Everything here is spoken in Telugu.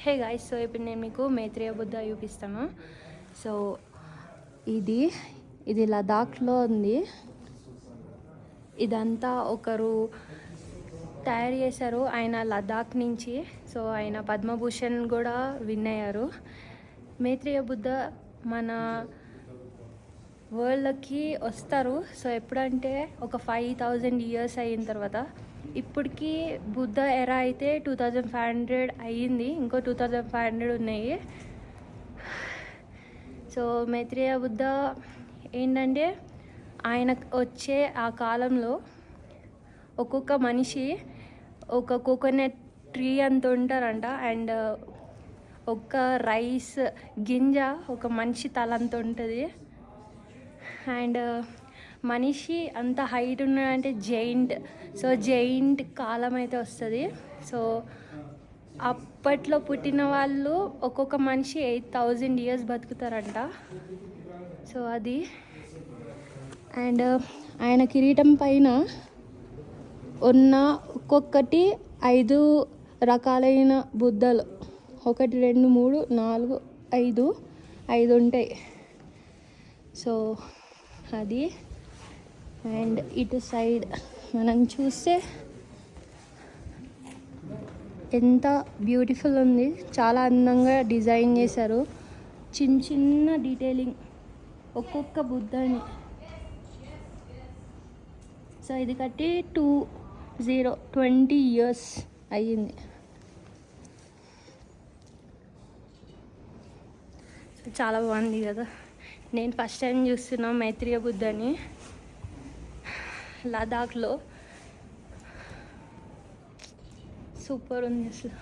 హే గాయ్స్, సో ఇప్పుడు నేను మీకు మైత్రేయ బుద్ధ చూపిస్తాను. సో ఇది లదాఖ్లో ఉంది. ఇదంతా ఒకరు తయారు చేశారు, ఆయన లదాఖ్ నుంచి. సో ఆయన పద్మభూషణ్ కూడా విన్ అయ్యారు. మైత్రేయ బుద్ధ మన వరల్డ్కి వస్తారు. సో ఎప్పుడంటే ఒక 5000 years అయిన తర్వాత. ఇప్పటికీ బుద్ధ ఎరా అయితే 2500 అయ్యింది, ఇంకో 2500 ఉన్నాయి. సో మైత్రేయ బుద్ధ ఏంటంటే ఆయన వచ్చే ఆ కాలంలో ఒక్కొక్క మనిషి ఒక కోకోనట్ ట్రీ అంత ఉంటారంట. అండ్ ఒక్క రైస్ గింజ ఒక మనిషి తల అంత ఉంటుంది. అండ్ మనిషి అంత హైట్ ఉన్నాడంటే జైంట్. సో జైంట్ కాలం అయితే వస్తుంది. సో అప్పట్లో పుట్టిన వాళ్ళు ఒక్కొక్క మనిషి 8000 years బతుకుతారంట. సో అది. అండ్ ఆయన కిరీటం పైన ఉన్న ఒక్కొక్కటి 5 రకాలైన బుద్ధలు, 1 2 3 4 5 ఉంటాయి. సో అది. అండ్ ఇటు సైడ్ మనం చూస్తే ఎంత బ్యూటిఫుల్ ఉంది, చాలా అందంగా డిజైన్ చేశారు. చిన్న డీటెయిలింగ్ ఒక్కొక్క బుద్ధని. సో ఇది కట్టి 20 years అయ్యింది. సో చాలా బాగుంది కదా. నేను ఫస్ట్ టైం చూస్తున్నా మైత్రేయ బుద్ధని లదాఖ్లో. సూపర్ ఉంది అసలు.